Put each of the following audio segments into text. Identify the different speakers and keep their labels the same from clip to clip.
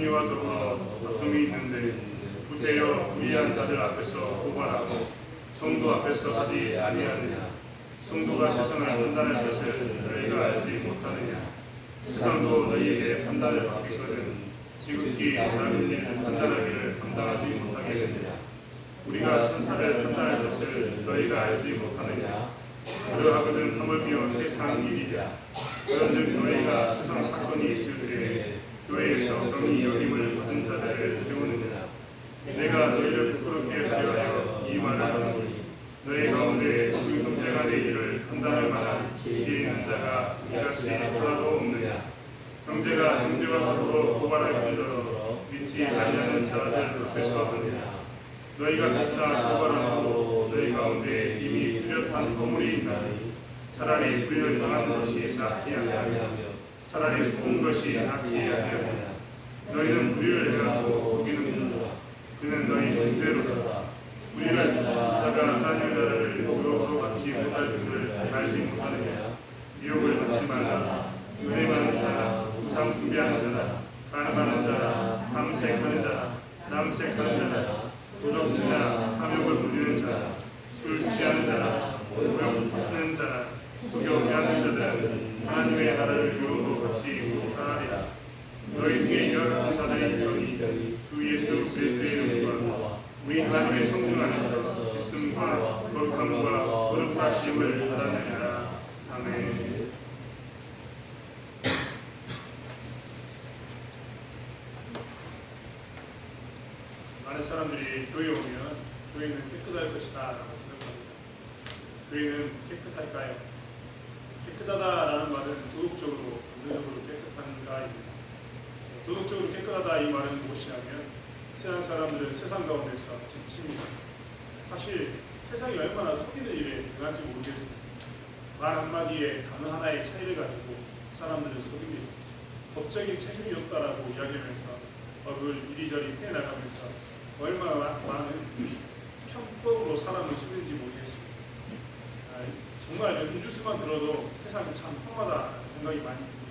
Speaker 1: 승리와 더불어 다툼이 있는데 구태여 불의한 자들 앞에서 고발하고 성도 앞에서 하지 아니하느냐. 성도가 세상을 판단할 것을 너희가 알지 못하느냐. 세상도 너희에게 판단을 받겠거든 지극히 작은 일을 판단하기를 감당하지 못하겠느냐. 우리가 천사를 판단할 것을 너희가 알지 못하느냐. 그러하거든 하물며 세상 일이랴. 그런즉 너희가 세상 사건이 있을 때에 교회에서 경히 여김을 받은 자들을 세우느냐. 내가 너희를 부끄럽게 하려 이 말을 하노니 너희 가운데 그 경쟁하는 일을 판단할 만한 지혜 있는 자가 이같이 하나도 없느냐. 형제가 형제와 더불어 고발할 뿐더러 믿지 아니하는 자들 앞에서 하느냐. 너희가 피차 고발하고 너희 가운데 이미 뚜렷한 허물이 있나니 차라리 불을 당한 것이 낫지 아니하며 차라리 속은 것이 낫지 아니하느냐. 너희는 불의를 행하고 속이는구나. 그는 너희 형제로다. 우리가 자가 하나님의 나라를 유혹으로 받지 못할 줄을 알지 못하느냐. 유혹을 받지 말라. 은혜 많은 자나 우상 숭배하는 자나 가늠하는 자나 탐색하는 자나 남색하는 자나 도적이나 탐욕을 부리는 자나 술 취하는 자나 모욕 하는 자나 속여 해하는 자들은 하나님의 나라를 유혹으로 받지 못하리라. 너희 중에 이와 같은 자들이 있더니 주 예수 그리스도의 이름과 우리 하나님의 성령 안에서 씻음과 거룩함과 거룩하심을 받았느니라. 아멘. 많은 사람들이 교회에 오면 교회는 깨끗할 것이다 라고 생각합니다. 교회는 깨끗할까요? 깨끗하다라는 말은 도덕적으로, 종교적으로 깨끗한가입니다. 도덕적으로 깨끗하다 이 말은 무엇이냐면 세상 사람들은 세상 가운데서 지칩니다. 사실 세상이 얼마나 속이는 일에 능한지 모르겠습니다. 말 한마디에 단어 하나의 차이를 가지고 사람들은 속입니다. 법적인 책임이 없다라고 이야기하면서 법을 이리저리 빼나가면서 얼마나 많은 편법으로 사람을 속이는지 모르겠습니다. 정말 요즘 뉴스만 들어도 세상이 참 험하다는 생각이 많이 듭니다.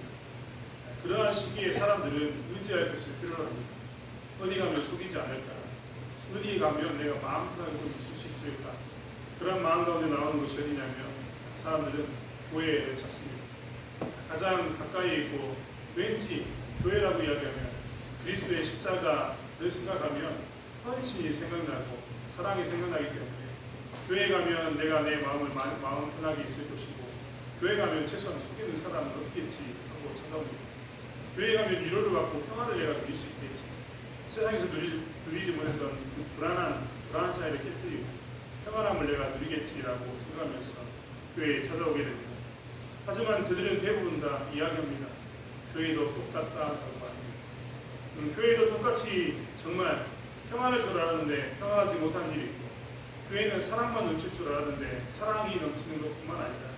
Speaker 1: 그러한 시기에 사람들은 의지할 것을 필요로 합니다. 어디 가면 속이지 않을까? 어디에 가면 내가 마음 편하게 좀 있을 수 있을까? 그런 마음 가운데 나오는 것이 어디냐면 사람들은 교회를 찾습니다. 가장 가까이 있고 왠지 교회라고 이야기하면 그리스도의 십자가를 생각하면 헌신이 생각나고 사랑이 생각나기 때문에 교회 가면 내가 내 마음 편하게 있을 것이고 교회 가면 최소한 속이는 사람은 없겠지 하고 찾아옵니다. 교회 가면 위로를 받고 평화를 내가 누릴 수 있겠지. 세상에서 누리지 못했던 그 불안한 사이를 깨뜨리고 평안함을 내가 누리겠지라고 생각하면서 교회에 찾아오게 됩니다. 하지만 그들은 대부분 다 이야기합니다. 교회도 똑같다라고 합니다. 교회도 똑같이 정말 평안할 줄 알았는데 평안하지 못한 일이 있고 교회는 사랑만 넘칠 줄 알았는데 사랑이 넘치는 것뿐만 아니라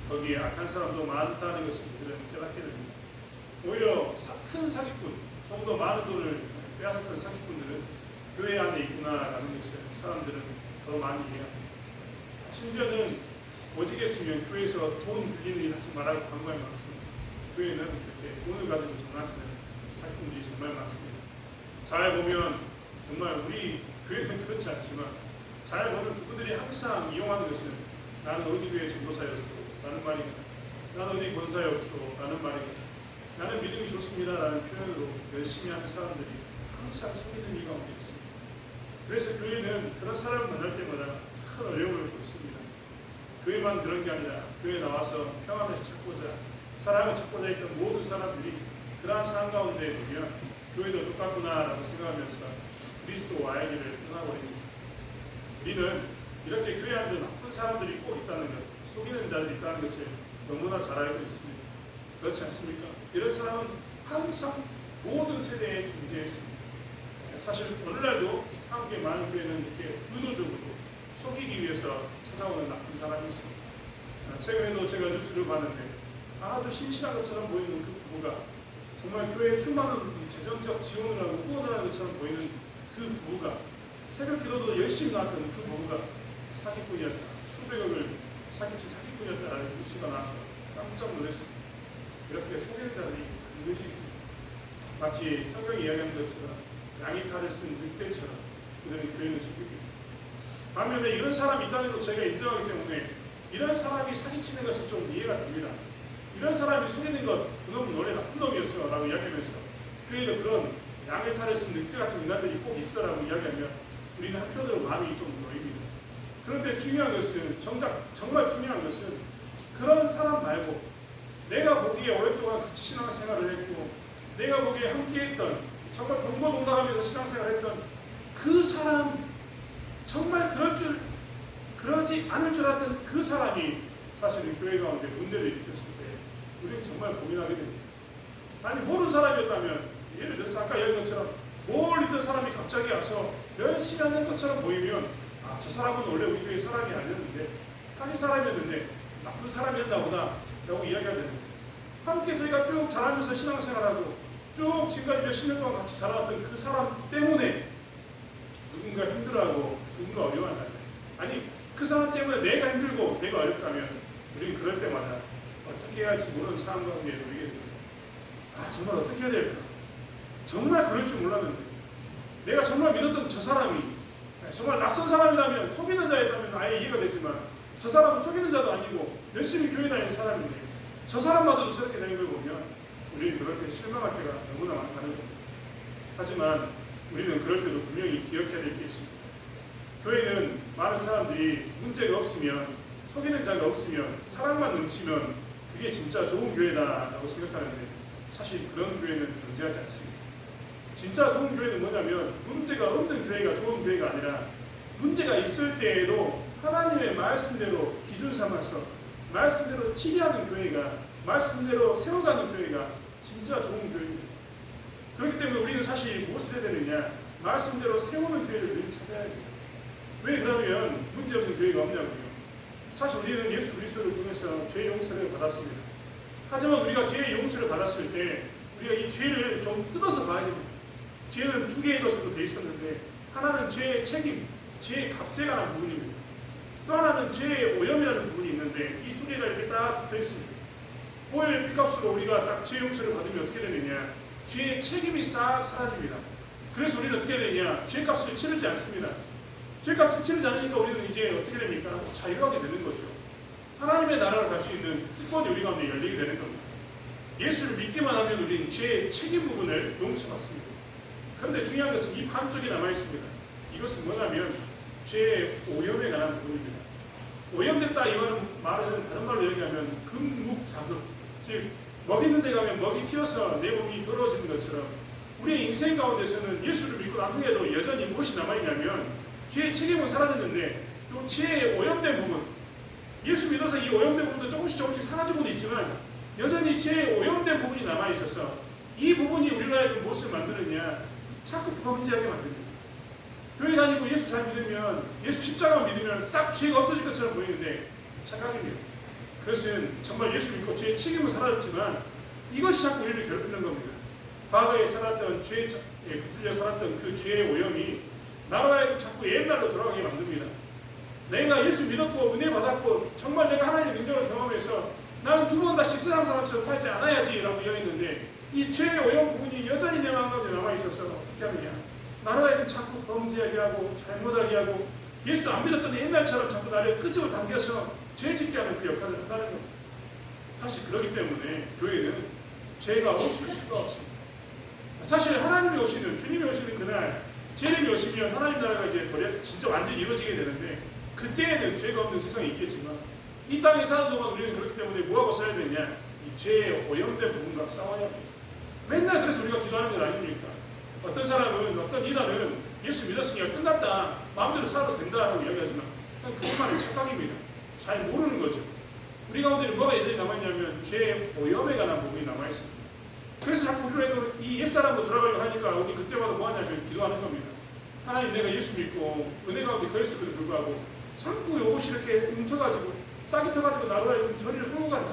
Speaker 1: 거기에 악한 사람도 많다는 것을 그들은 깨닫게 됩니다. 오히려 큰 사기꾼, 좀 더 많은 돈을 빼앗았던 사기꾼들은 교회 안에 있구나라는 것을 사람들은 더 많이 이해합니다. 심지어는 오직했으면 교회에서 돈 빌리는 일 하지 말라고 광고할 만큼 교회는 이렇게 돈을 가지고 장난치는 사기꾼들이 정말 많습니다. 잘 보면 정말 우리 교회는 그렇지 않지만 잘 보면 그분들이 항상 이용하는 것은 나는 어디 교회 전도사였소 라는 말입니다. 나는 어디 권사였소 라는 말입니다. 나는 믿음이 좋습니다 라는 표현으로 열심히 하는 사람들이 항상 속이는 이유가 있습니다. 그래서 교회는 그런 사람을 만날 때마다 큰 어려움을 겪습니다. 교회만 그런 게 아니라 교회에 나와서 평안을 찾고자 사랑을 찾고자 했던 모든 사람들이 그러한 삶 가운데 보면 교회도 똑같구나라고 생각하면서 그리스도와의 길을 떠나버립니다. 우리는 이렇게 교회 안에 나쁜 사람들이 꼭 있다는 것, 속이는 자들이 있다는 것을 너무나 잘 알고 있습니다. 그렇지 않습니까? 이런 사람은 항상 모든 세대에 존재했습니다. 사실 오늘날도 한국의 많은 교회는 이렇게 의도적으로 속이기 위해서 찾아오는 나쁜 사람이 있습니다. 최근에도 제가 뉴스를 봤는데 아주 신실한 것처럼 보이는 그 부부가 정말 교회에 수많은 재정적 지원을 하고 후원을 하는 것처럼 보이는 그 부부가 새벽 기도도 열심히 나왔던 그 부부가 사기꾼이었다. 수백억을 사기친 사기꾼이었다라는 뉴스가 나와서 깜짝 놀랐습니다. 이렇게 속이는 자들이 반드시 있습니다. 마치 성경이 이야기하는 것처럼 양이 탈을 쓴 늑대처럼 그들은 교회를 숨깁니다. 반면에 이런 사람이 있다는 걸 저희가 인정하기 때문에 이런 사람이 사기치는 것은 좀 이해가 됩니다. 이런 사람이 속이는 것, 그놈은 원래 나쁜 놈이었어 라고 이야기하면서 교회는 그런 양의 탈을 쓴 늑대 같은 인간들이 꼭 있어라고 이야기하면 우리는 한편으로 마음이 좀 놓입니다. 그런데 중요한 것은 정말 중요한 것은 그런 사람 말고 내가 보기에 오랫동안 같이 신앙생활을 했고 내가 보기에 함께했던 정말 동거동락하면서 신앙생활을 했던 그 사람 정말 그러지 않을 줄 알았던 그 사람이 사실은 교회 가운데 문제를 일으켰을 때 우리는 정말 고민하게 됩니다. 아니 모르는 사람이었다면 예를 들어서 아까 이야기한 것처럼 뭘 믿던 사람이 갑자기 와서 열심히 하는 것처럼 보이면 아, 저 사람은 원래 우리 교회 사람이 아니었는데 다시 사람이었는데 나쁜 사람이었나 보다 라고 이야기가 되는 거예요. 함께 저희가 쭉 자라면서 신앙생활하고 쭉 지금까지 몇십 년 동안 같이 자라왔던 그 사람 때문에 누군가 힘들어하고 누군가 어려워한다면 아니 그 사람 때문에 내가 힘들고 내가 어렵다면 우리는 그럴 때마다 어떻게 해야 할지 모르는 상황 가운데 놓이게 됩니다. 아 정말 어떻게 해야 될까? 정말 그럴 줄 몰랐는데 내가 정말 믿었던 저 사람이 정말 낯선 사람이라면 속이는 자였다면 아예 이해가 되지만 저 사람은 속이는 자도 아니고 열심히 교회 다니는 사람인데 저 사람마저도 저렇게 되는 걸 보면 우리는 그럴 때 실망할 때가 너무나 많다는 겁니다. 하지만 우리는 그럴 때도 분명히 기억해야 될 게 있습니다. 교회는 많은 사람들이 문제가 없으면 속이는 자가 없으면 사랑만 넘치면 그게 진짜 좋은 교회다라고 생각하는데 사실 그런 교회는 존재하지 않습니다. 진짜 좋은 교회는 뭐냐면 문제가 없는 교회가 좋은 교회가 아니라 문제가 있을 때에도 하나님의 말씀대로 기준 삼아서 말씀대로 치리하는 교회가 말씀대로 세워가는 교회가 진짜 좋은 교회입니다. 그렇기 때문에 우리는 사실 무엇을 해야 되느냐 말씀대로 세우는 교회를 늘 찾아야 됩니다. 왜 그러면 문제없는 교회가 없냐고요. 사실 우리는 예수 그리스도를 통해서 죄 용서를 받았습니다. 하지만 우리가 죄의 용서를 받았을 때 우리가 이 죄를 좀 뜯어서 봐야 됩니다. 죄는 두 개의 것으로 되어 있었는데 하나는 죄의 책임, 죄의 값에 관한 부분입니다. 또 하나는 죄의 오염이라는 부분이 있는데 이 두 개가 이렇게 딱 붙어 있습니다. 오염의 빚값으로 우리가 딱 죄 용서를 받으면 어떻게 되느냐 죄의 책임이 싹 사라집니다. 그래서 우리는 어떻게 되느냐 죄값을 치르지 않습니다. 죄값을 치르지 않으니까 우리는 이제 어떻게 됩니까? 자유하게 되는 거죠. 하나님의 나라로 갈 수 있는 특권이 우리 가운데 열리게 되는 겁니다. 예수를 믿기만 하면 우리는 죄의 책임 부분을 용서받습니다. 그런데 중요한 것은 이 반쪽이 남아있습니다. 이것은 뭐냐면 죄의 오염에 관한 부분입니다. 오염됐다 이 말은 다른 말로 얘기하면 금묵자금, 즉 먹이는 데 가면 먹이 튀어서 내 몸이 더러워지는 것처럼 우리의 인생 가운데서는 예수를 믿고 난 후에도 여전히 무엇이 남아있냐면 죄의 책임은 사라졌는데 또 죄의 오염된 부분 예수 믿어서 이 오염된 부분도 조금씩 사라지고는 있지만 여전히 죄의 오염된 부분이 남아있어서 이 부분이 우리나라에 무엇을 만드느냐 자꾸 범죄하게 만듭니다. 교회 다니고 예수 잘 믿으면 예수 십자가만 믿으면 싹 죄가 없어질 것처럼 보이는데 착각입니다. 그것은 정말 예수 믿고 죄의 책임은 사라졌지만 이것이 자꾸 우리를 괴롭히는 겁니다. 과거에 살았던 죄에 붙들려 살았던 그 죄의 오염이 나라에 자꾸 옛날로 돌아가게 만듭니다. 내가 예수 믿었고 은혜 받았고 정말 내가 하나님의 능력을 경험해서 나는 두 번 다시 세상 사람처럼 살지 않아야지 라고 이야기했는데 이 죄의 오염 부분이 여전히 내 마음 가운데 남아있어서 어떻게 하느냐 나라에 자꾸 범죄하게 하고 잘못하게 하고 예수 안 믿었던 옛날처럼 자꾸 나를 끄집어 당겨서 죄 짓게 하는 그 역할을 한다는 겁니다. 사실 그렇기 때문에 교회는 죄가 없을 수가 없습니다. 사실 하나님이 오시는 주님이 오시는 그날 재림이 오시면 하나님 나라가 이제 진짜 완전히 이루어지게 되는데 그때에는 죄가 없는 세상이 있겠지만 이 땅에 사는 동안 우리는 그렇기 때문에 뭐하고 살아야 되냐 이 죄의 오염된 부분과 싸워야 합니다. 맨날 그래서 우리가 기도하는 건 아닙니까? 어떤 사람은 어떤 이단은 예수 믿었으니까 끝났다 마음대로 살아도 된다라고 이야기하지만 그것만은 착각입니다. 잘 모르는 거죠. 우리 가운데는 뭐가 여전히 남아있냐면 죄의 오염에 관한 부분이 남아있습니다. 그래서 자꾸 우리가 이 옛사람도 돌아가려고 하니까 우리 그때마다 뭐하냐면 기도하는 겁니다. 하나님 내가 예수 믿고 은혜 가운데 거했음에도 불구하고 자꾸 이것이 이렇게 웅터가지고 싹이 터가지고 나로 저리를 끌고 간다.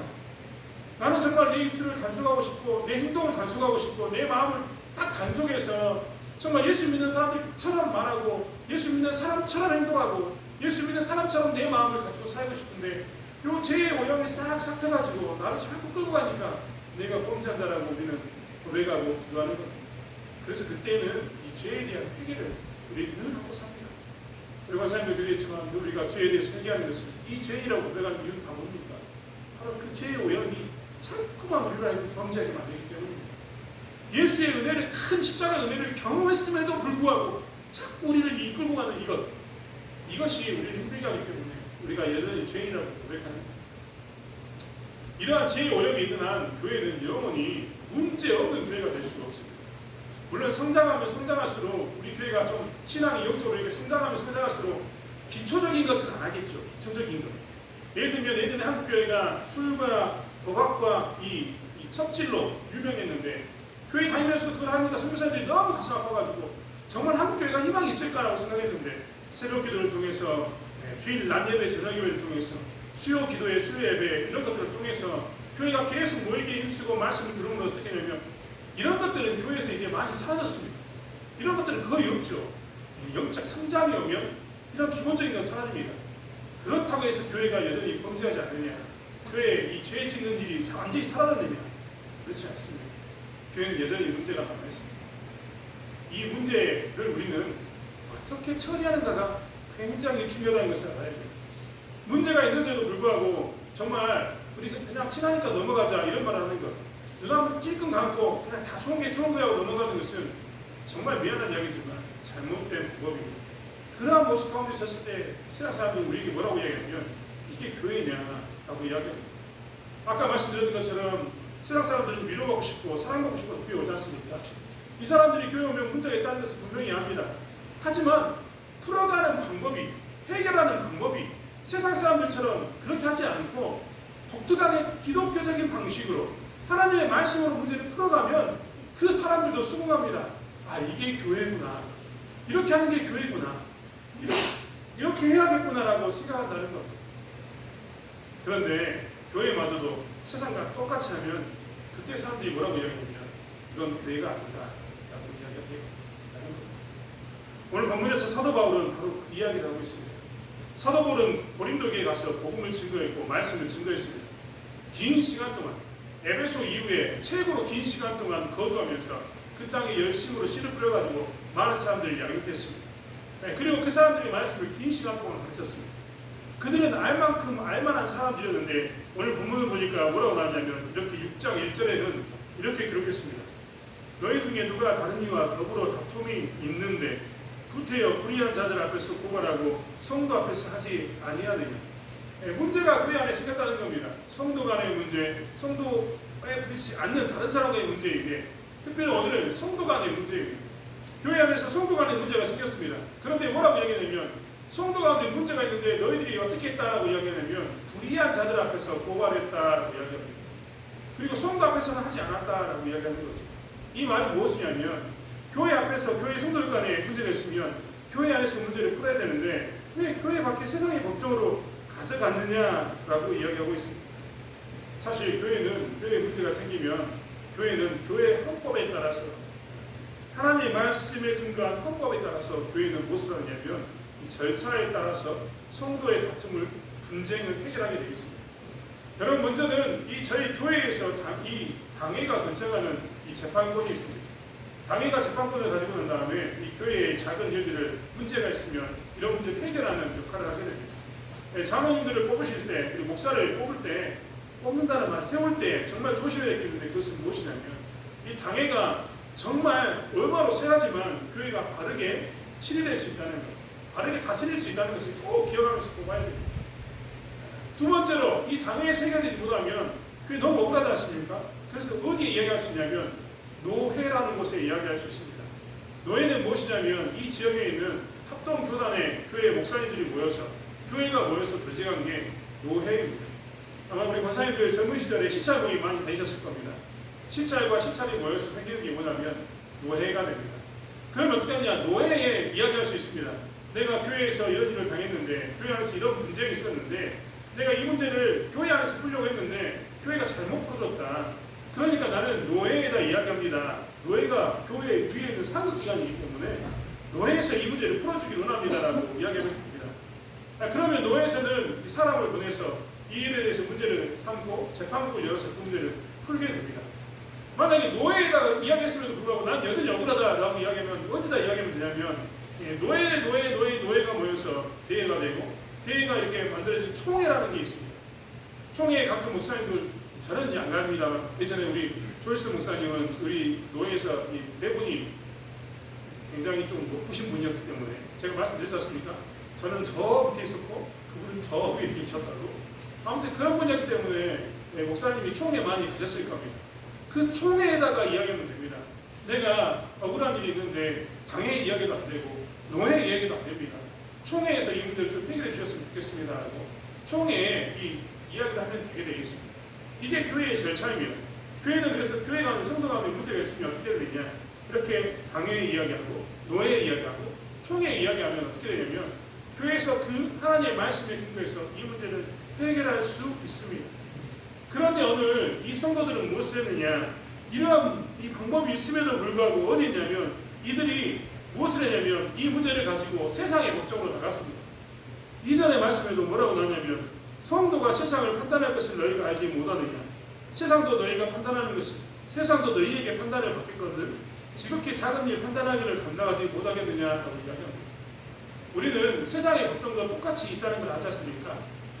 Speaker 1: 나는 정말 내 입술을 단속하고 싶고 내 행동을 단속하고 싶고 내 마음을 딱 단속해서 정말 예수 믿는 사람처럼 말하고 예수 믿는 사람처럼 행동하고 예수 믿는 사람처럼 내 마음을 가지고 살고 싶은데 요 죄의 오염이 싹 터가지고 나를 자꾸 끌고 가니까 내가 범죄한다라고 우리는 고백하고 기도하는 겁니다. 그래서 그때는 이 죄에 대한 회개를 우리 늘 하고 삽니다. 우리 권사님도 그랬지만 우리가 죄에 대해서 회개하는 것은 이 죄이라고 고백하는 이유는 다 뭡니까? 바로 그 죄의 오염이 자꾸만 우리를 알고 범죄하게 만들기 때문입니다. 예수의 은혜를, 큰 십자가 은혜를 경험했음에도 불구하고 자꾸 우리를 이끌고 가는 이것이 우리를 힘들게 하기 때문에 우리가 여전히 죄인이라고 고백하는 겁니다. 이러한 죄의 오염이 있는 한 교회는 영원히 문제없는 교회가 될 수가 없습니다. 물론 성장하면 성장할수록 우리 교회가 좀 신앙이 영적으로 이렇게 성장하면 성장할수록 기초적인 것은 안 하겠죠. 기초적인 것. 예를 들면 예전에 한국 교회가 술과 도박과 이 첩질로 유명했는데 교회 다니면서도 그걸 하니까 선교사님들이 너무 가슴 아파가지고 정말 한국 교회가 희망이 있을까라고 생각했는데 새벽 기도를 통해서 주일 낮 예배 저녁 예배를 통해서 수요 기도회 수요 예배 이런 것들을 통해서 교회가 계속 모이게 힘쓰고 말씀을 들으면 어떻게 되냐면 이런 것들은 교회에서 이제 많이 사라졌습니다. 이런 것들은 거의 없죠. 영적 성장이 오면 이런 기본적인 건 사라집니다. 그렇다고 해서 교회가 여전히 범죄하지 않느냐, 교회에 이 죄 짓는 일이 완전히 사라졌느냐, 그렇지 않습니다. 교회는 여전히 문제가 남아있습니다. 이 문제를 우리는 어떻게 처리하는가가 굉장히 중요하다는 것을 알아야 돼요. 문제가 있는데도 불구하고 정말 우리 그냥 친하니까 넘어가자 이런 말을 하는 것, 눈 한번 찔끔 감고 그냥 다 좋은 게 좋은 거라고 넘어가는 것은 정말 미안한 이야기지만 잘못된 방법입니다. 그러한 모습 가운데 있었을 때 신앙 사람들이 우리에게 뭐라고 이야기하면 이게 교회냐라고 이야기합니다. 아까 말씀드렸던 것처럼 신앙 사람들은 위로받고 싶고 사랑받고 싶어서 교회 오지 않습니까? 이 사람들이 교회 오면 문제가 있다는 것을 분명히 압니다. 하지만 풀어가는 방법이, 해결하는 방법이 세상 사람들처럼 그렇게 하지 않고 독특하게 기독교적인 방식으로 하나님의 말씀으로 문제를 풀어가면 그 사람들도 수긍합니다. 아, 이게 교회구나. 이렇게 하는 게 교회구나. 이렇게 해야겠구나라고 생각한다는 겁니다. 그런데 교회마저도 세상과 똑같이 하면 그때 사람들이 뭐라고 이야기하냐면 이건 교회가 아니다 라고 이야기하는 겁니다. 오늘 본문에서 사도 바울은 바로 그 이야기를 하고 있습니다. 사도 바울은 고린도교에 가서 복음을 증거했고 말씀을 증거했습니다. 긴 시간 동안 에베소 이후에 최고로 긴 시간 동안 거주하면서 그 땅에 열심으로 씨를 뿌려가지고 많은 사람들을 양육했습니다. 그리고 그 사람들이 말씀을 긴 시간 동안 가르쳤습니다. 그들은 알만큼 알만한 사람들이었는데 오늘 본문을 보니까 뭐라고 나왔냐면 이렇게 6장 1절에는 이렇게 기록했습니다. 너희 중에 누가 다른 이와 더불어 다툼이 있는데 구태여 불의한 자들 앞에서 고발하고 성도 앞에서 하지 아니하느냐. 문제가 교회 안에 생겼다는 겁니다. 성도 간의 문제, 성도에 부딪히지 않는 다른 사람과의 문제인데 특별히 오늘은 성도 간의 문제입니다. 교회 안에서 성도 간의 문제가 생겼습니다. 그런데 뭐라고 이야기하냐면 성도 가운데 문제가 있는데 너희들이 어떻게 했다라고 이야기하냐면 불의한 자들 앞에서 고발했다라고 이야기합니다. 그리고 성도 앞에서는 하지 않았다라고 이야기하는 거죠. 이 말이 무엇이냐면 교회 앞에서 교회 성도들 간에 문제가 있으면 교회 안에서 문제를 풀어야 되는데 왜 교회 밖에 세상의 법정으로 가져갔느냐라고 이야기하고 있습니다. 사실 교회는 교회에 문제가 생기면 교회는 교회 헌법에 따라서 하나님의 말씀에 근거한 헌법에 따라서 교회는 무엇을 하냐면 이 절차에 따라서 성도의 다툼을 분쟁을 해결하게 되어 있습니다. 여러분 먼저는 이 저희 교회에서 이 당회가 권장하는 이 재판권이 있습니다. 당회가 재판권을 가지고 난 다음에 이 교회의 작은 일들을 문제가 있으면 이런 문제를 해결하는 역할을 하게 됩니다. 장로님들을 뽑으실 때 그리고 목사를 뽑을 때 뽑는다는 말 세울 때 정말 조심해야 될 게 있는데 그것은 무엇이냐면 이 당회가 정말 얼마로 세하지만 교회가 바르게 치리될 수 있다는 것, 바르게 다스릴 수 있다는 것을 꼭 기억하면서 뽑아야 됩니다. 두 번째로 이 당회에 새겨지지 못하면 교회 너무 억울하지 않습니까? 그래서 어디에 이야기할 수 있냐면 노회라는 곳에 이야기할 수 있습니다. 노회는 무엇이냐면 이 지역에 있는 합동교단의 교회 목사님들이 모여서 교회가 모여서 조직한 게 노회입니다. 아마 우리 권사님들 젊은 시절에 시찰 모임 많이 다니셨을 겁니다. 시찰과 시찰이 모여서 생기는 게 뭐냐면 노회가 됩니다. 그러면 어떻게 하냐? 노회에 이야기할 수 있습니다. 내가 교회에서 이런 일을 당했는데 교회 안에서 이런 분쟁이 있었는데 내가 이 문제를 교회 안에서 풀려고 했는데 교회가 잘못 풀어줬다. 그러니까 나는 노회에다 이야기합니다. 노회가 교회 위에 있는 상급기관이기 때문에 노회에서 이 문제를 풀어주기 원합니다라고 이야기를 합니다. 그러면 노회에서는 이 사람을 보내서 이 일에 대해서 문제를 삼고 재판국을 열어서 그 문제를 풀게 됩니다. 만약에 노예에다가 이야기했음에도 불구하고 난 여전히 억울하다라고 이야기하면 어디다 이야기하면 되냐면 노예가 모여서 대회가 되고 대회가 이렇게 만들어진 총회라는 게 있습니다. 총회에 각종 목사님들 저는 안 갑니다. 예전에 우리 조일스 목사님은 우리 노예에서 네 분이 굉장히 좀 높으신 분이었기 때문에 제가 말씀드렸지 않습니까? 저는 저 밑에 있었고 그분은 저 위에 계셨다고. 아무튼 그런 분이었기 때문에 목사님이 총회 많이 가졌을 겁니다. 그 총회에다가 이야기하면 됩니다. 내가 억울한 일이 있는데 당의 이야기도 안 되고 노예 이야기도 안 됩니다. 총회에서 이 문제를 좀 해결해 주셨으면 좋겠습니다. 라고 총회에 이 이야기를 하면 되게 되겠습니다. 이게 교회의 절차입니다. 교회는 그래서 교회 가운데 성도 가운데 문제가 있으면 어떻게 되냐, 이렇게 당회 이야기하고 노예 이야기하고 총회 이야기하면 어떻게 되냐면 교회에서 그 하나님의 말씀에 근거해서 이 문제를 해결할 수 있습니다. 그런데 오늘 이 성도들은 무엇을 했느냐, 이러한 이 방법이 있음에도 불구하고 어디 있냐면 이들이 무엇을 했냐면 이 문제를 가지고 세상의 목적으로 나갔습니다. 이전의 말씀에도 뭐라고 나왔냐면 성도가 세상을 판단할 것을 너희가 알지 못하느냐, 세상도 너희가 판단하는 것을 세상도 너희에게 판단을 받겠거든 지극히 작은 일 판단하기를 감당하지 못하겠느냐라고 이야기합니다. 우리는 세상의 법정도 똑같이 있다는 걸 알지 않습니까?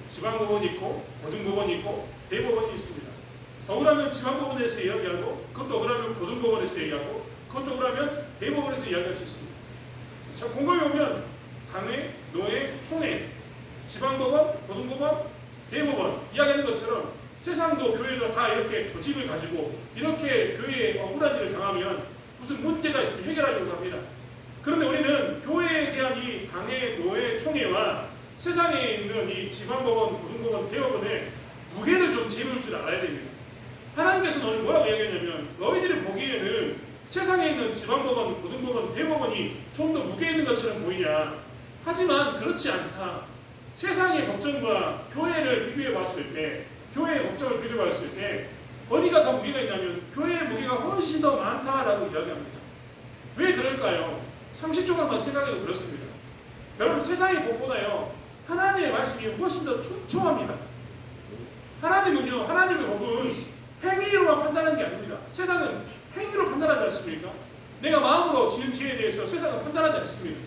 Speaker 1: 지방법원이 있고 고등법원이 있고 대법원이 있습니다. 억울하면 지방법원에서 이야기하고 그것도 억울하면 고등법원에서 이야기하고 그것도 억울하면 대법원에서 이야기할 수 있습니다. 자, 공감이 오면 당회, 노예, 총회, 지방법원, 고등법원, 대법원 이야기하는 것처럼 세상도 교회도 다 이렇게 조직을 가지고 이렇게 교회에 억울한 일을 당하면 무슨 문제가 있으면 해결하려고 합니다. 그런데 우리는 교회에 대한 이 당회, 노예, 총회와 세상에 있는 이 지방법원, 고등법원, 대법원의 무게를 좀 재볼 줄 알아야 됩니다. 하나님께서는 오늘 뭐라고 이야기하냐면 너희들이 보기에는 세상에 있는 지방법원, 고등법원, 대법원이 좀 더 무게 있는 것처럼 보이냐. 하지만 그렇지 않다. 세상의 법정과 교회를 비교해 봤을 때, 교회의 법정을 비교해 봤을 때 어디가 더 무게가 있냐면 교회의 무게가 훨씬 더 많다라고 이야기합니다. 왜 그럴까요? 상식적으로만 생각해도 그렇습니다. 여러분, 세상의 법보다요 하나님의 말씀이 훨씬 더 촘촘합니다. 하나님은요, 하나님의 법은 행위로만 판단하는 게 아닙니다. 세상은 행위로 판단하지 않습니까? 내가 마음으로 지은 죄에 대해서 세상은 판단하지 않습니다.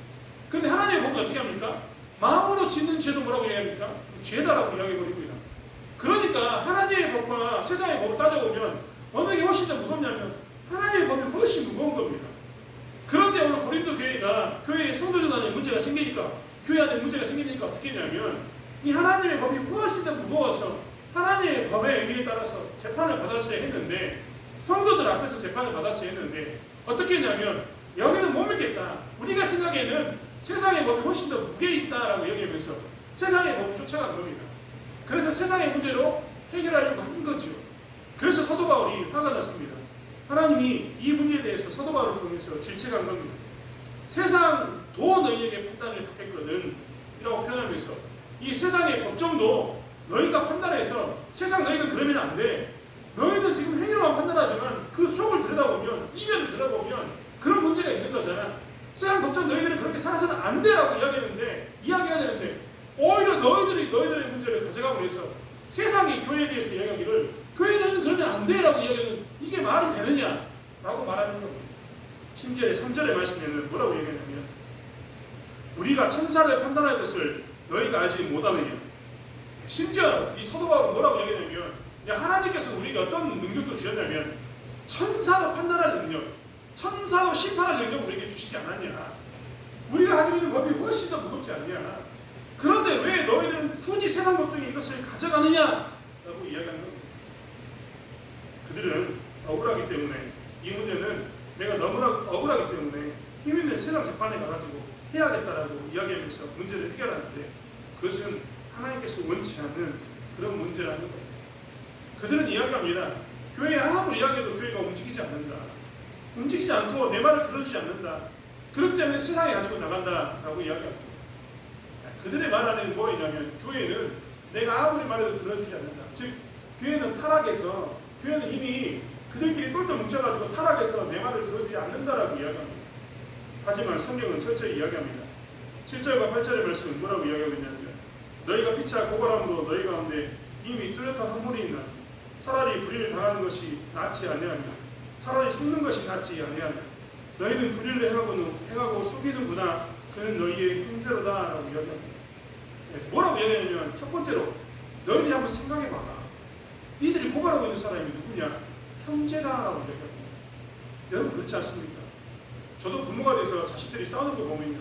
Speaker 1: 그런데 하나님의 법은 어떻게 합니까? 마음으로 짓는 죄도 뭐라고 이야기합니까? 죄다라고 이야기해버립니다. 그러니까 하나님의 법과 세상의 법을 따져보면 어느 게 훨씬 더 무겁냐면 하나님의 법이 훨씬 무거운 겁니다. 그런데 오늘 고린도 교회가 교회의 성도들 안에 문제가 생기니까, 교회 안에 문제가 생기니까 어떻게 했냐면 이 하나님의 법이 훨씬 더 무거워서 하나님의 법에 의해 따라서 재판을 받았어야 했는데, 성도들 앞에서 재판을 받았어야 했는데 어떻게 했냐면 여기는 못 믿겠다. 우리가 생각에는 세상의 법이 훨씬 더 무게 있다라고 얘기하면서 세상의 법을 쫓아간 겁니다. 그래서 세상의 문제로 해결하려고 한 거죠. 그래서 사도 바울이 화가 났습니다. 하나님이 이 문제에 대해서 사도 바울을 통해서 질책한 겁니다. 세상도 너희에게 판단을 받겠거든 이라고 표현하면서 이 세상의 법정도 너희가 판단해서 세상 너희는 그러면 안 돼. 너희는 지금 행위로만 판단하지만 그 속을 들여다보면, 이면을 들여다보면 그런 문제가 있는 거잖아. 세상 법정 너희들은 그렇게 살아서는 안 돼라고 이야기해야 되는데 오히려 너희들의 문제를 가져가고 해서 세상이 교회에 대해서 이야기하기를 교회는 그러면 안 돼라고 이야기하는, 이게 말이 되느냐라고 말하는 겁니다. 심지어 3절의 말씀에는 뭐라고 얘기하냐면 우리가 천사를 판단할 것을 너희가 알지 못하느냐. 심지어 이 사도 바울은 뭐라고 얘기하냐면 하나님께서 우리에게 어떤 능력도 주셨냐면 천사도 판단할 능력, 천사도 심판할 능력을 우리에게 주시지 않았냐. 우리가 가지고 있는 법이 훨씬 더 무겁지 않냐. 그런데 왜 너희들은 굳이 세상 법 중에 이것을 가져가느냐라고 이야기하는 겁니다. 그들은 억울하기 때문에, 이 문제는 내가 너무나 억울하기 때문에 힘 있는 세상 재판에 가가지고 해야겠다라고 이야기하면서 문제를 해결하는데 그것은 하나님께서 원치 않는 그런 문제라는 겁니다. 그들은 이야기합니다. 교회에 아무리 이야기해도 교회가 움직이지 않는다. 움직이지 않고 내 말을 들어주지 않는다. 그렇기 때문에 세상에 가지고 나간다라고 이야기합니다. 그들의 말 안에는 뭐가 있냐면 교회는 내가 아무리 말해도 들어주지 않는다. 즉 교회는 타락해서, 교회는 이미 그들끼리 똘똘 뭉쳐가지고 타락해서 내 말을 들어주지 않는다라고 이야기합니다. 하지만 성경은 철저히 이야기합니다. 7절과 8절의 말씀은 뭐라고 이야기하고 있냐면 너희가 피차 고발함으로 너희 가운데 이미 뚜렷한 한물이 있나 차라리 불의를 당하는 것이 낫지 아니하며 차라리 숨는 것이 낫지 아니하냐. 너희는 불의를 행하고 속이는구나. 그는 너희의 형제로다 라고 이야기합니다. 뭐라고 이야기하냐면 첫 번째로 너희들이 한번 생각해봐라. 니들이 고발하고 있는 사람이 누구냐? 형제다라고 이야기합니다. 여러분 그렇지 않습니까? 저도 부모가 돼서 자식들이 싸우는 거 보면요,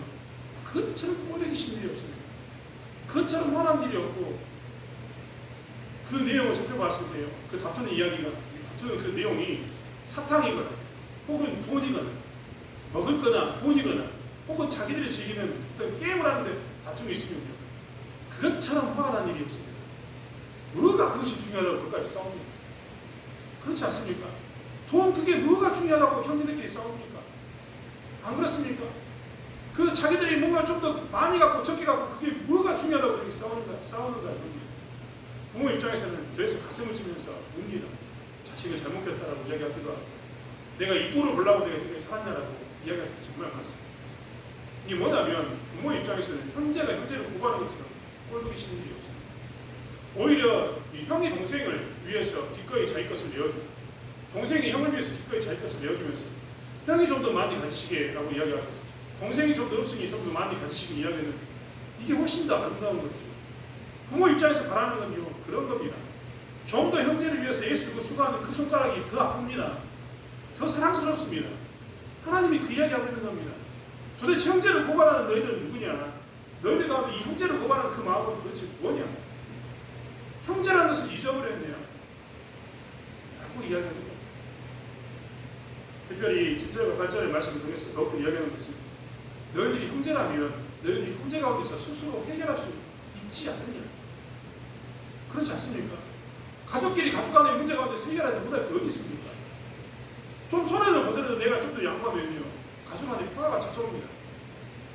Speaker 1: 그처럼 꼴보기 싫은 일이 없습니다. 그처럼 화난 일이 없고, 그 내용을 살펴봤을 때요, 그 다투는 이야기가, 다투는 그 내용이 사탕이거나 혹은 돈이거나 먹을 거나 돈이거나 혹은 자기들이 즐기는 어떤 게임을 하는데 다툼이 있으면요, 그것처럼 화가 난 일이 없습니다. 뭐가 그것이 중요하다고 그것까지 싸웁니까? 그렇지 않습니까? 돈, 그게 뭐가 중요하다고 형제들끼리 싸웁니까? 안 그렇습니까? 그 자기들이 뭔가 좀 더 많이 갖고 적게 갖고 그게 뭐가 중요하다고 그렇게 싸우는가 이겁니다. 부모 입장에서는 그래서 가슴을 치면서 웁니다. 자식을 잘못 키웠다라고 이야기하기도 하고, 내가 이 꼴을 보려고 내가 이렇게 살았냐라고 이야기할 때 정말 많습니다. 이게 뭐냐면 부모 입장에서는 형제가 형제를 고발하는 것처럼 꼴보기 싫은 일이 없습니다. 오히려 이 형이 동생을 위해서 기꺼이 자기 것을 내어주고, 동생이 형을 위해서 기꺼이 자기 것을 내어주면서 형이 좀 더 많이 가지시게라고 이야기하고, 동생이 좀 더 없으니 좀 더 많이 가지시게 이야기하는, 이게 훨씬 더 아름다운 거죠. 부모 입장에서 바라는 건요, 그런 겁니다. 좀 더 형제를 위해서 애쓰고 수고하는 그 손가락이 더 아픕니다. 더 사랑스럽습니다. 하나님이 그 이야기하고 있는 겁니다. 도대체 형제를 고발하는 너희들은 누구냐? 너희들 가운데 이 형제를 고발하는 그 마음은 도대체 뭐냐? 형제라는 것을 잊어버렸네요. 라고 이야기합니다. 특별히 7절과 8절의 말씀을 통해서 더욱더 이야기하는 것입니다. 너희들이 형제라면 너희들이 형제 가운데서 스스로 해결할 수 있지 않느냐? 그렇지 않습니까? 가족끼리 가족 간의 문제 가운데서 해결하지 못할 게 어디 있습니까? 좀 손해를 보더라도 내가 좀 더 양보하면요, 가족 안에 평화가 찾아옵니다.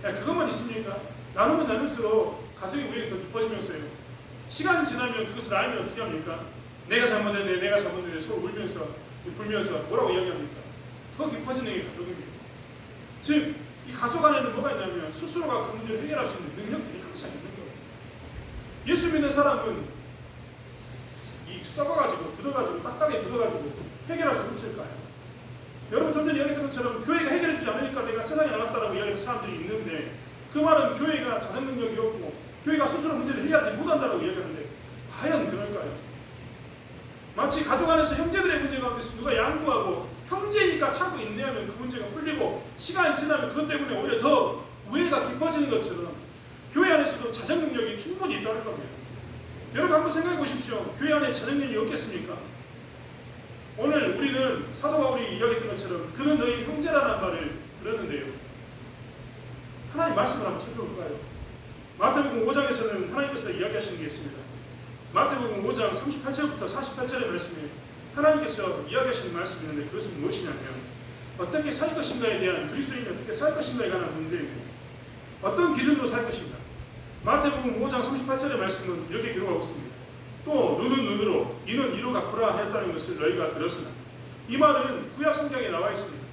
Speaker 1: 그것만 있습니까? 나누면 나눌수록 가정의 우애가 더 깊어지면서요, 시간이 지나면 그것을 알면 어떻게 합니까? 내가 잘못했네, 내가 잘못했네, 서로 울면서 불면서 뭐라고 이야기합니까? 더 깊어지는 게 가족입니다. 즉, 이 가족 안에는 뭐가 있냐면 스스로가 그 문제를 해결할 수 있는 능력들이 항상 있는 거예요. 예수 믿는 사람은 이 썩어가지고 굳어가지고 딱딱하게 굳어가지고 해결할 수 없을까요? 여러분 좀 전에 이야기했던 것처럼 교회가 해결해주지 않으니까 내가 세상에 나갔다라고 이야기하는 사람들이 있는데, 그 말은 교회가 자정 능력이 없고 교회가 스스로 문제를 해결하지 못한다고 이야기하는데 과연 그럴까요? 마치 가족 안에서 형제들의 문제 가운데서 누가 양보하고 형제니까 참고 인내하면 그 문제가 풀리고, 시간이 지나면 그것 때문에 오히려 더 우애가 깊어지는 것처럼 교회 안에서도 자정 능력이 충분히 있다는 겁니다. 여러분 한번 생각해 보십시오. 교회 안에 자정 능력이 없겠습니까? 오늘 우리는 사도 바울이 이야기했던 것처럼 그는 너희 형제라는 말을 들었는데요, 하나님 말씀을 한번 살펴볼까요? 마태복음 5장에서는 하나님께서 이야기하시는 게 있습니다. 마태복음 5장 38절부터 48절의 말씀에 하나님께서 이야기하시는 말씀이 있는데, 그것은 무엇이냐면 어떻게 살 것인가에 대한, 그리스도인이 어떻게 살 것인가에 관한 문제입니다. 어떤 기준으로 살 것인가? 마태복음 5장 38절의 말씀은 이렇게 기록하고 있습니다. 또 눈은 눈으로, 이는 이로 갚으라 하였다는 것을 너희가 들었으나, 이 말은 구약 성경에 나와 있습니다.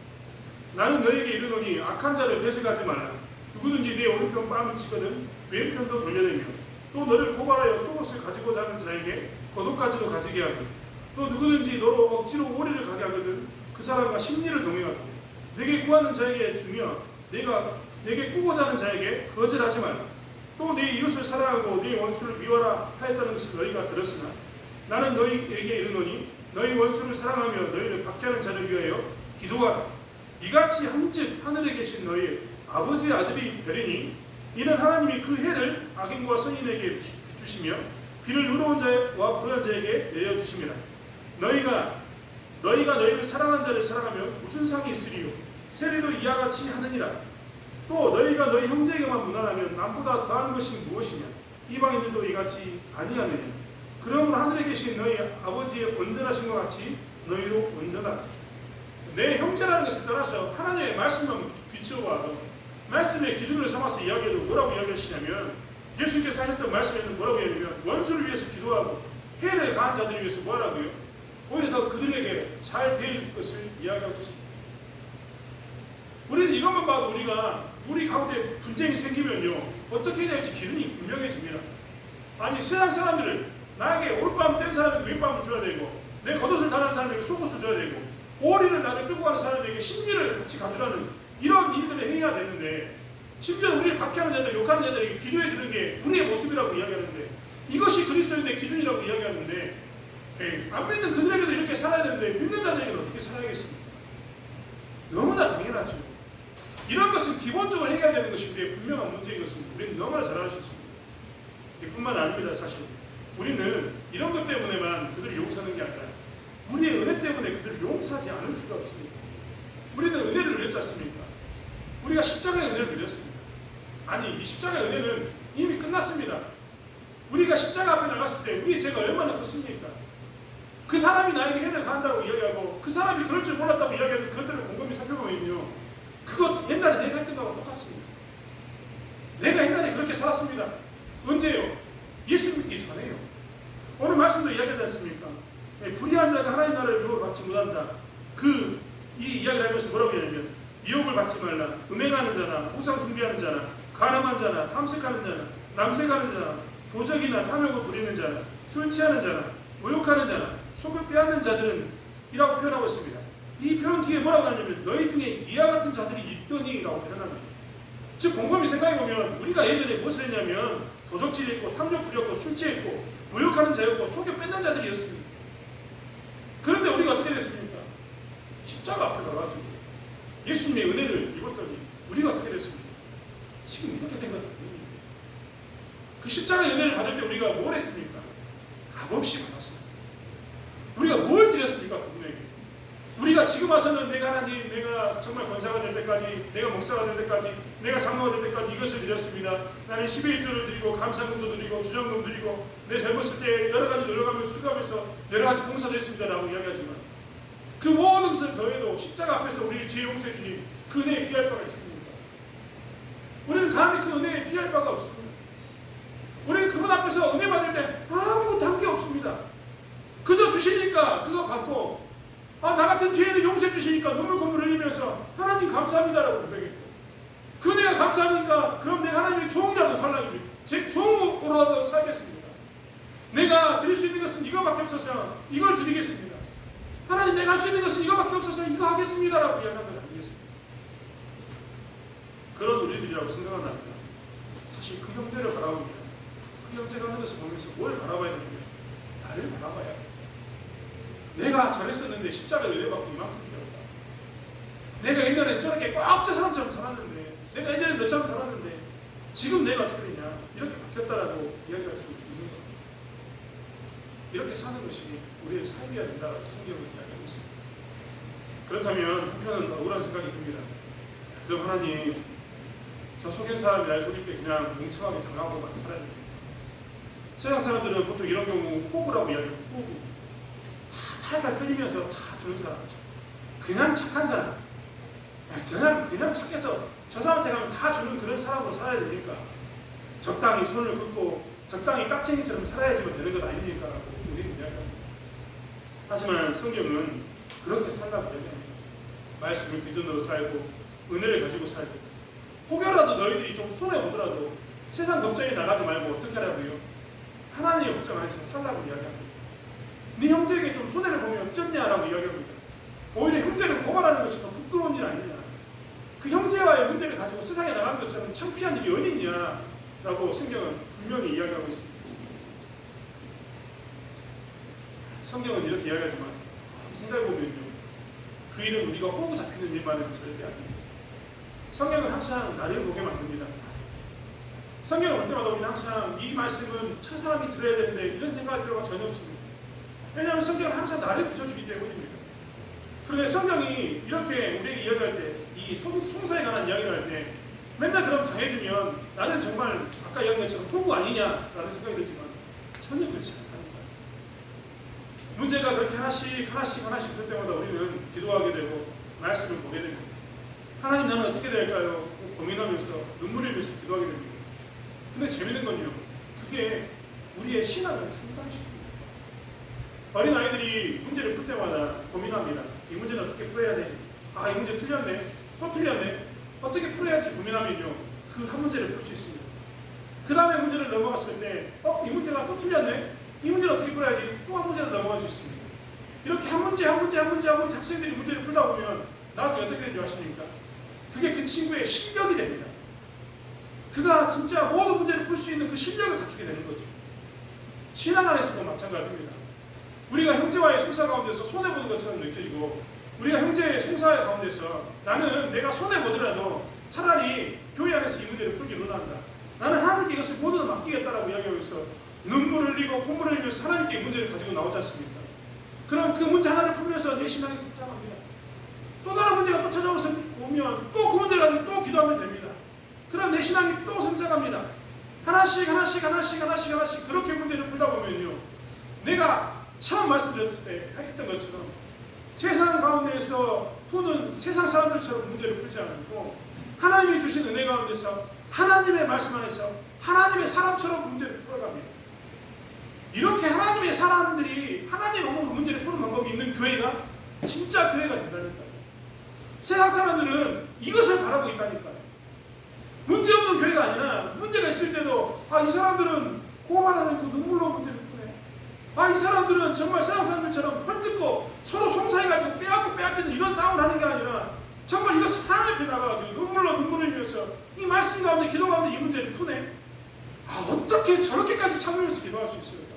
Speaker 1: 나는 너희에게 이르노니 악한 자를 대적하지 말라. 누구든지 내 오른편 뺨을 치거든 왼편도 돌려내며, 또 너를 고발하여 속옷을 가지고자 하는 자에게 겉옷까지도 가지게 하고, 또 누구든지 너로 억지로 오리를 가게 하거든 그 사람과 심리를 동행하고, 내게 구하는 자에게 주며 내게 꾸고자 하는 자에게 거절하지 말라. 또 내 이웃을 사랑하고 내 원수를 미워라 하였다는 것을 너희가 들었으나, 나는 너희에게 이르노니 너희 원수를 사랑하며 너희를 박해하는 자를 위하여 기도하라. 이같이 한즉 하늘에 계신 너희 아버지의 아들이 되리니, 이는 하나님이 그 해를 악인과 선인에게 주시며 비를 누러온 자와 불의한 자에게 내려주심이라. 너희가 너희를 사랑한 자를 사랑하면 무슨 상이 있으리요? 세리도 이와 같이 하느니라. 또 너희가 너희 형제에게만 무난하면 남보다 더한 것이 무엇이냐? 이방인들도 이같이 아니하느냐? 그러므로 하늘에 계신 너희 아버지의 온전하신 것 같이 너희도 온전하라. 내 형제라는 것을 떠나서 하나님의 말씀만 비추어봐도, 말씀의 기준으로 삼아서 이야기해도 뭐라고 이야기하시냐면, 예수님께서 하셨던 말씀에는 뭐라고 이야기하냐면 원수를 위해서 기도하고 해를 가한 자들을 위해서 뭐하라고요? 오히려 더 그들에게 잘 대해줄 것을 이야기하고 있습니다. 우리는 이것만 봐도 우리 가운데 분쟁이 생기면요, 어떻게 해야 될지 기준이 분명해집니다. 아니, 세상 사람들을 나에게 올밤 뗀 사람에게 윗밤을 줘야 되고, 내 겉옷을 다는 사람에게 속옷을 줘야 되고, 오리를 나를 끌고 가는 사람에게 심리를 같이 가져가는 이런 일들을 해야 되는데, 심지어 우리를 박해하는 자들, 욕하는 자들에게 기도해 주는 게 우리의 모습이라고 이야기하는데, 이것이 그리스도인의 기준이라고 이야기하는데, 안 믿는 그들에게도 이렇게 살아야 되는데 믿는 자들에게는 어떻게 살아야겠습니까? 너무나 당연하죠. 이런 것은 기본적으로 해결되는 것인데, 분명한 문제인 것은 우리는 너무나 잘 알 수 있습니다. 뿐만 아닙니다. 사실 우리는 이런 것 때문에만 그들을 용서하는 게 아니라 우리의 은혜 때문에 그들을 용서하지 않을 수가 없습니다. 우리는 은혜를 누렸지 않습니까? 우리가 십자가의 은혜를 누렸습니다. 아니, 이 십자가의 은혜는 이미 끝났습니다. 우리가 십자가 앞에 나갔을 때 우리의 죄가 얼마나 컸습니까? 그 사람이 나에게 해를 가한다고 이야기하고 그 사람이 그럴 줄 몰랐다고 이야기하는 그것들을 곰곰이 살펴보면요, 그것 옛날에 내가 했던 거하고 똑같습니다. 내가 옛날에 그렇게 살았습니다. 언제요? 예수 믿기 전에요. 오늘 말씀도 이야기하지 않습니까? 불의한 자가 하나님 나라를 유혹을 받지 못한다. 이 이야기를 하면서 뭐라고 하냐면, 미혹을 받지 말라. 음행하는 자나 우상 숭배하는 자나 가늠한 자나 탐색하는 자나 남색하는 자나 도적이나 탐욕을 부리는 자나 술 취하는 자나 모욕하는 자나 속을 빼앗는 자들은 이라고 표현하고 있습니다. 이 표현 뒤에 뭐라고 하냐면, 너희 중에 이와 같은 자들이 있더니라고 표현합니다. 즉 곰곰이 생각해보면 우리가 예전에 무엇을 했냐면 도적질했고 탐욕 부렸고 술 취했고 모욕하는 자였고 속여 뺏는 자들이었습니다. 그런데 우리가 어떻게 됐습니까? 십자가 앞에 가가지고 예수님의 은혜를 입었더니 우리가 어떻게 됐습니까? 지금 이렇게 된 겁니다. 그 십자가의 은혜를 받을 때 우리가 뭘 했습니까? 값없이 받았습니다. 우리가 뭘 드렸습니까? 그분에게. 우리가 지금 와서는 내가 정말 권사가 될 때까지, 내가 목사가 될 때까지, 내가 장로가 될 때까지 이것을 드렸습니다. 나는 11조를 드리고 감사금도 드리고 주정금 드리고 내 젊었을 때 여러 가지 노력하며 수고하면서 여러 가지 봉사도 했습니다 라고 이야기하지만, 그 모든 것을 더해도 십자가 앞에서 우리의 죄 용서해 주님 그 은혜에 비할 바가 있습니다. 우리는 감히 그 은혜에 비할 바가 없습니다. 우리는 그분 앞에서 은혜 받을 때 아무것도 한 게 없습니다. 그저 주시니까 그거 받고, 나 같은 죄인을 용서해 주시니까 눈물 콧물 흘리면서 하나님 감사합니다라고 고백했고, 그 은혜가 감사하니까 그럼 내가 하나님의 종이라도 살라입니다. 제 종으로라도 살겠습니다. 내가 드릴 수 있는 것은 이거밖에 없어서 이걸 드리겠습니다. 하나님, 내가 할 수 있는 것은 이거밖에 없어서 이거 하겠습니다라고 이야기하는 건 아니겠습니까? 그런 우리들이라고 생각합니다. 사실 그 형제를 바라봅니다. 그 형제가 하는 것을 보면서 뭘 바라봐야 됩니까? 나를 바라봐야 합니다. 내가 저랬었는데 십자가 은혜 받고 이만큼 되었다. 내가 옛날에 저렇게 꽉 저 사람처럼 살았는데, 내가 예전에 너처럼 살았는데 지금 내가 어떻게 되냐, 이렇게 바뀌었다라고 이야기할 수 있는 겁니다. 이렇게 사는 것이 우리의 삶이어야 된다고 성경은 이야기하고 있습니다. 그렇다면 한편은 억울한 생각이 듭니다. 그럼 하나님, 저 속인 사람이 날 속일 때 그냥 멍청하게 당하고만 살아야 됩니다. 세상 사람들은 보통 이런 경우 호구라고 이야기해요. 호구. 탈탈 틀리면서 다 주는 사람, 그냥 착한 사람, 그냥 착해서 저 사람한테 가면 다 주는 그런 사람으로 살아야 됩니까? 적당히 손을 긋고 적당히 깍쟁이처럼 살아야지만 되는 것 아닙니까? 라고 우리는 이야기합니다. 하지만 성경은 그렇게 살라고 이야기합니다. 말씀을 기준으로 살고 은혜를 가지고 살고, 혹여라도 너희들이 좀 손해보더라도 세상 걱정에 나가지 말고 어떻게 하라고요? 하나님의 걱정 안에서 살라고 이야기합니다. 네 형제에게 좀 손해를 보면 어쩌냐라고 이야기합니다. 오히려 형제를 고발하는 것이 더 부끄러운 일 아니냐, 그 형제와의 문제를 가지고 세상에 나가는 것처럼 창피한 일이 어딨냐라고 성경은 분명히 이야기하고 있습니다. 성경은 이렇게 이야기하지만 생각해보면요, 그 일은 우리가 호구 잡히는 일만은 절대 아닙니다. 성경은 항상 나를 보게 만듭니다. 성경을 볼 때마다 우리는 항상 이 말씀은 저 사람이 들어야 되는데 이런 생각할 필요가 전혀 없습니다. 왜냐하면 성경은 항상 나를 비춰주기 때문입니다. 그런데 성경이 이렇게 우리에게 이야기할 때, 이 송사에 관한 이야기를 할 때 맨날 그럼 당해주면 나는 정말 아까 이야기한 것처럼 호구 아니냐라는 생각이 들지만 전혀 그렇지 않다니까요. 문제가 그렇게 하나씩 있을 때마다 우리는 기도하게 되고 말씀을 보게 됩니다. 하나님, 나는 어떻게 될까요? 고민하면서 눈물을 흘리면서 기도하게 됩니다. 근데 재밌는 건요, 그게 우리의 신앙을 성장시킵니다. 어린아이들이 문제를 풀 때마다 고민합니다. 이 문제는 어떻게 풀어야 돼? 이 문제 틀렸네. 또 틀렸네. 어떻게 풀어야지 고민하면요, 그 한 문제를 풀 수 있습니다. 그 다음에 문제를 넘어갔을 때 이 문제가 또 틀렸네. 이 문제를 어떻게 풀어야지 또 한 문제를 넘어갈 수 있습니다. 이렇게 한 문제 학생들이 문제를 풀다 보면 나중에 어떻게 되는 줄 아십니까? 그게 그 친구의 실력이 됩니다. 그가 진짜 모든 문제를 풀 수 있는 그 실력을 갖추게 되는 거죠. 신앙 안에서도 마찬가지입니다. 우리가 형제와의 송사 가운데서 손해보는 것처럼 느껴지고, 우리가 형제의 송사 가운데서 나는 내가 손해보더라도 차라리 교회 안에서 이 문제를 풀기로 한다. 나는 하나님께 이것을 모두 맡기겠다라고 이야기하면서 눈물을 흘리고 콧물을 흘리면서 하나님께 이 문제를 가지고 나오지 않습니까? 그럼 그 문제 하나를 풀면서 내 신앙이 성장합니다. 또 다른 문제가 또 찾아오면 또 그 문제를 가지고 또 기도하면 됩니다. 그럼 내 신앙이 또 성장합니다. 하나씩 그렇게 문제를 풀다 보면요, 내가 처음 말씀드렸을 때 했던 것처럼 세상 가운데에서 푸는 세상 사람들처럼 문제를 풀지 않고 하나님이 주신 은혜 가운데서 하나님의 말씀 안에서 하나님의 사람처럼 문제를 풀어갑니다. 이렇게 하나님의 사람들이 하나님의 방법으로 문제를 푸는 방법이 있는 교회가 진짜 교회가 된다니까요. 세상 사람들은 이것을 바라고 있다니까요. 문제 없는 교회가 아니라 문제가 있을 때도 이 사람들은 고발하지 않고 눈물로 문제를 푸네. 이 사람들은 정말 세상 사람들처럼 헐뜯고 서로 송사해가지고 빼앗기는 이런 싸움을 하는 게 아니라 정말 이것을 하나님 앞에 나가가지고 눈물을 흘리면서 이 말씀 가운데 기도 가운데 이 문제를 푸네. 어떻게 저렇게까지 참으면서 기도할 수 있을까?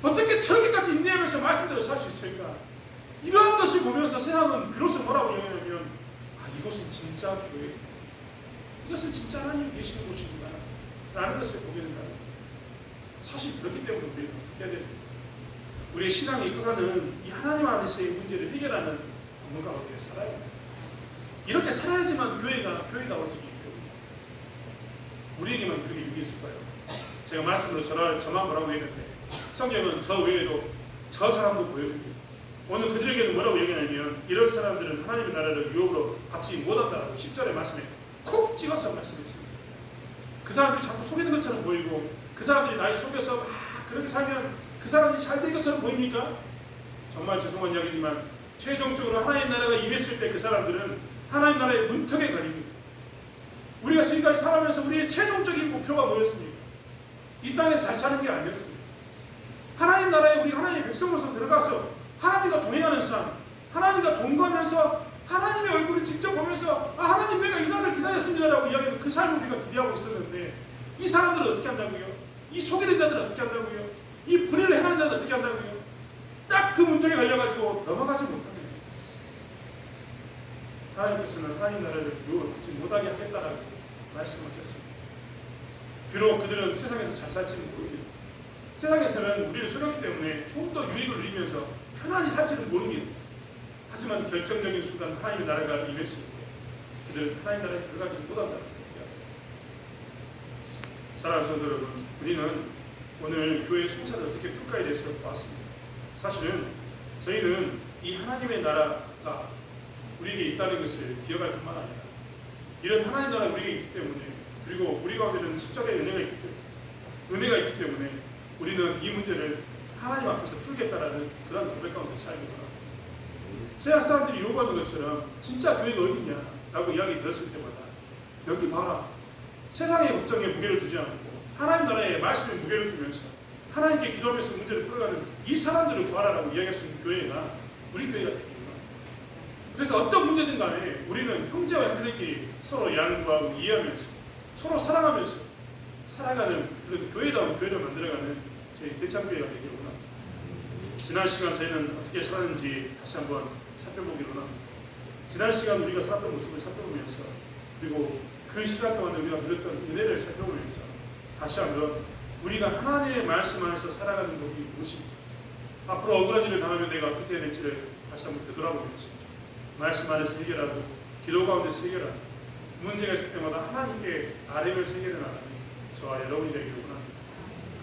Speaker 1: 어떻게 저렇게까지 인내하면서 말씀대로 살 수 있을까? 이러한 것을 보면서 세상은 비로소 뭐라고 얘기하냐면 이것은 진짜 교회, 이것은 진짜 하나님이 계시는 곳이구나 라는 것을 보게 된다. 사실 그렇기 때문에 우리는 어떻게 해야 됩니까? 우리의 신앙이 커가는 이 하나님 안에서의 문제를 해결하는 방법 가운데 살아야 합니다. 이렇게 살아야지만 교회다워지기 때문에 우리에게만 그렇게 유익이 있을 거예요. 제가 말씀으로 저만 뭐라고 했는데 성경은 저 외에도 저 사람도 보여줍니다. 오늘 그들에게는 뭐라고 얘기하냐면 이런 사람들은 하나님의 나라를 유업으로 받지 못한다라고 10절의 말씀에 콕 찍어서 말씀했습니다. 그 사람들이 자꾸 속이는 것처럼 보이고 그 사람들이 나를 속여서 그렇게 살면 그 사람이 잘 될 것처럼 보입니까? 정말 죄송한 이야기지만 최종적으로 하나님 나라가 임했을 때 그 사람들은 하나님 나라의 문턱에 걸립니다. 우리가 지금까지 살아가면서 우리의 최종적인 목표가 뭐였습니까? 이 땅에서 잘 사는 게 아니었습니다. 하나님 나라에 우리 하나님의 백성으로서 들어가서 하나님과 동행하는 삶, 하나님과 동거하면서 하나님의 얼굴을 직접 보면서 하나님 내가 이 날을 기다렸습니다라고 이야기하는 그 삶을 우리가 기대하고 있었는데 이 사람들은 어떻게 한다고요? 이 소개된 자들은 어떻게 한다고요? 이 불의를 행하는 자들은 어떻게 한다고요? 딱 그 문턱에 걸려가지고 넘어가지 못합니다. 하나님께서는 하나님 나라를 유업을 받지 못하게 하겠다라고 말씀하셨습니다. 비록 그들은 세상에서 잘 살지는 모릅니다. 세상에서는 우리를 소유하기 때문에 좀 더 유익을 누리면서 편안히 살지는 모릅니다. 하지만 결정적인 순간 하나님의 나라가 임했을 때 그들은 하나님 나라에 들어가지 못한다는 얘기합니다. 사랑하는 성도 여러분, 우리는 오늘 교회의 송사를 어떻게 평가에 대해서 보았습니다. 사실은 저희는 이 하나님의 나라가 우리에게 있다는 것을 기억할 뿐만 아니라 이런 하나님 나라가 우리에게 있기 때문에 그리고 우리 가운데는 십자가의 은혜가 있기 때문에 우리는 이 문제를 하나님 앞에서 풀겠다라는 그런 고백 가운데 살기 바랍니다. 세상 사람들이 요구하는 것처럼 진짜 교회가 어디냐라고 이야기 들었을 때마다 여기 봐라. 세상의 걱정에 무게를 두지 않고 하나님 나라의 말씀에 무게를 두면서 하나님께 기도하면서 문제를 풀어가는 이 사람들을 구하라라고 이야기할 수 있는 교회가 우리 교회가 됩니다. 그래서 어떤 문제든 간에 우리는 형제와 형제들끼리 서로 양보하고 이해하면서 서로 사랑하면서 살아가는 그런 교회다운 교회를 만들어가는 저희 대참교회가 되기를 원합니다. 지난 시간 저희는 어떻게 살았는지 다시 한번 살펴보기로 합니다. 지난 시간 우리가 살았던 모습을 살펴보면서 그리고 그 시간 동안 우리가 누렸던 은혜를 살펴보면서 다시 한번 우리가 하나님의 말씀 안에서 살아가는 법이 무엇인지 앞으로 억울한 일을 당하면 내가 어떻게 해야 될지를 다시 한번 되돌아보면서 말씀 안에서 해결하고 기도 가운데서 해결하고 문제가 있을 때마다 하나님께 아뢰면서 해결해 나가는 저와 여러분이 되기를 원합니다.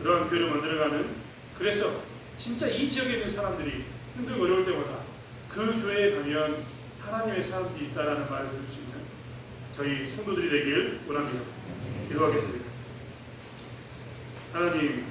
Speaker 1: 그러한 교회를 만들어가는 그래서 진짜 이 지역에 있는 사람들이 힘들고 어려울 때마다 그 교회에 가면 하나님의 사람들이 있다라는 말을 들을 수 있는 저희 성도들이 되길 원합니다. 기도하겠습니다. 하나님